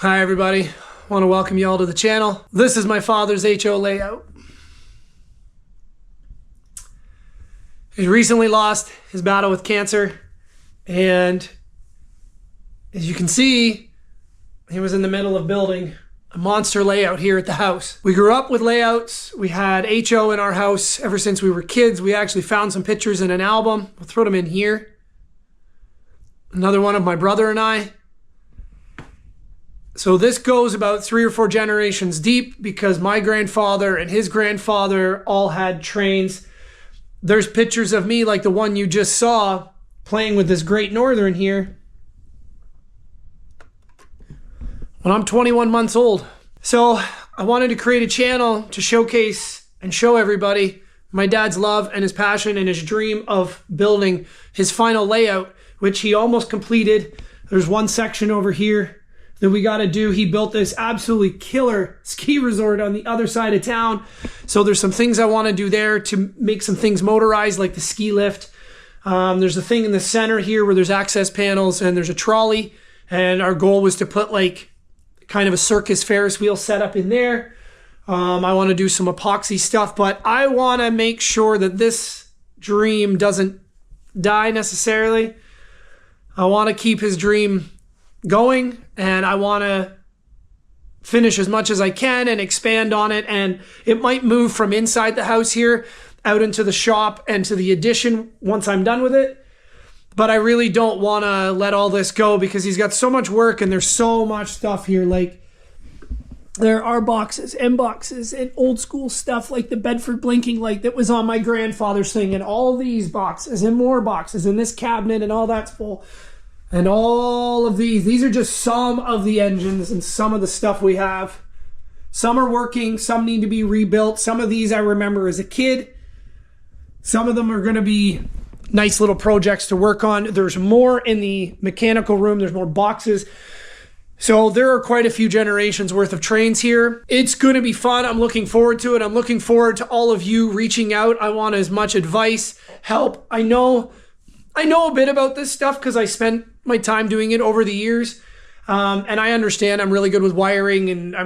Hi everybody, I want to welcome you all to the channel. This is my father's HO layout. He recently lost his battle with cancer, and as you can see, he was in the middle of building a monster layout here at the house. We grew up with layouts. We had HO in our house ever since we were kids. We actually found some pictures in an album. We'll throw them in here. Another one of my brother and I. So this goes about 3 or 4 generations deep because my grandfather and his grandfather all had trains. There's pictures of me like the one you just saw playing with this Great Northern here when I'm 21 months old. So I wanted to create a channel to showcase and show everybody my dad's love and his passion and his dream of building his final layout, which he almost completed. There's one section over here that we got to do. He built this absolutely killer ski resort on the other side of town. So there's some things I want to do there to make some things motorized, like the ski lift. There's a thing in the center here where there's access panels and there's a trolley. And our goal was to put like kind of a circus Ferris wheel setup in there. I want to do some epoxy stuff, but I want to make sure that this dream doesn't die necessarily. I want to keep his dream going, and I want to finish as much as I can and expand on it. And it might move from inside the house here out into the shop and to the addition once I'm done with it. But I really don't want to let all this go because he's got so much work and there's so much stuff here. Like there are boxes and boxes and old school stuff like the Bedford blinking light that was on my grandfather's thing, and all these boxes and more boxes and this cabinet and all that's full. And all of these are just some of the engines and some of the stuff we have. Some are working, some need to be rebuilt. Some of these I remember as a kid. Some of them are going to be nice little projects to work on. There's more in the mechanical room. There's more boxes. So there are quite a few generations worth of trains here. It's going to be fun. I'm looking forward to it. I'm looking forward to all of you reaching out. I want as much advice, help. I know a bit about this stuff because I spent my time doing it over the years. And I understand I'm really good with wiring, and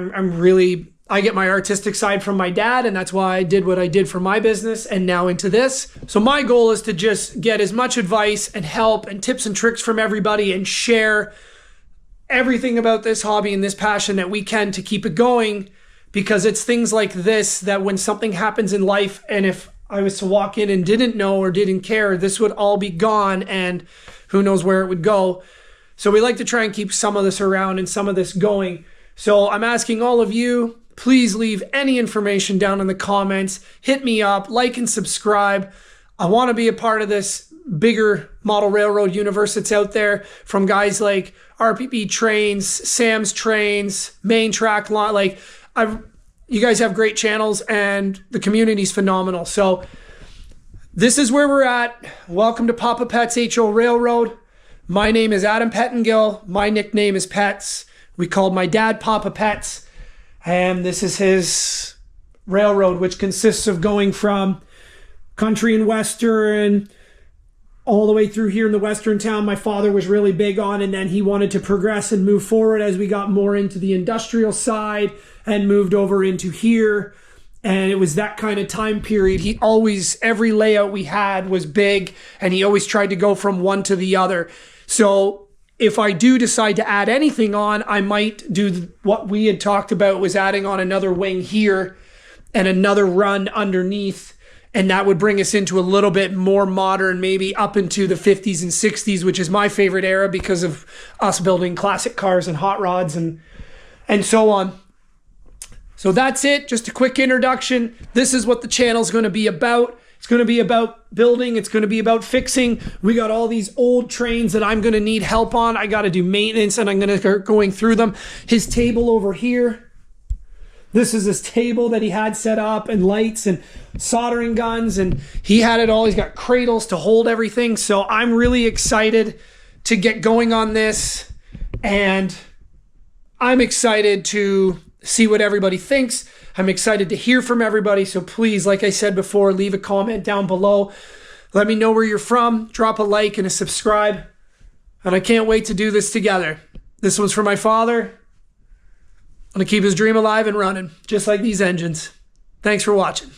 I get my artistic side from my dad, and that's why I did what I did for my business and now into this. So my goal is to just get as much advice and help and tips and tricks from everybody and share everything about this hobby and this passion that we can to keep it going, because it's things like this that when something happens in life, and if I was to walk in and didn't know or didn't care, this would all be gone and who knows where it would go. So we like to try and keep some of this around and some of this going. So I'm asking all of you, please leave any information down in the comments. Hit me up, like and subscribe. I want to be a part of this bigger model railroad universe that's out there, from guys like RPP Trains, Sam's Trains, Main Track Line. Like you guys have great channels and the community's phenomenal. So this is where we're at. Welcome to Papa Pet's HO Railroad. My name is Adam Pettingill. My nickname is Pets. We called my dad Papa Pets. And this is his railroad, which consists of going from country and western all the way through here in the western town. My father was really big on, and then he wanted to progress and move forward as we got more into the industrial side and moved over into here. And it was that kind of time period. Every layout we had was big, and he always tried to go from one to the other. So if I do decide to add anything on, I might do what we had talked about, was adding on another wing here and another run underneath. And that would bring us into a little bit more modern, maybe up into the 50s and 60s, which is my favorite era because of us building classic cars and hot rods and so on. So that's it. Just a quick introduction. This is what the channel is going to be about. It's going to be about building. It's going to be about fixing. We got all these old trains that I'm going to need help on. I got to do maintenance, and I'm going to start going through them. His table over here. This is his table that he had set up, and lights and soldering guns, and he had it all. He's got cradles to hold everything. So I'm really excited to get going on this, and I'm excited to see what everybody thinks. I'm excited to hear from everybody. So please, like I said before, leave a comment down below. Let me know where you're from. Drop a like and a subscribe. And I can't wait to do this together. This one's for my father. I'm going to keep his dream alive and running, just like these engines. Thanks for watching.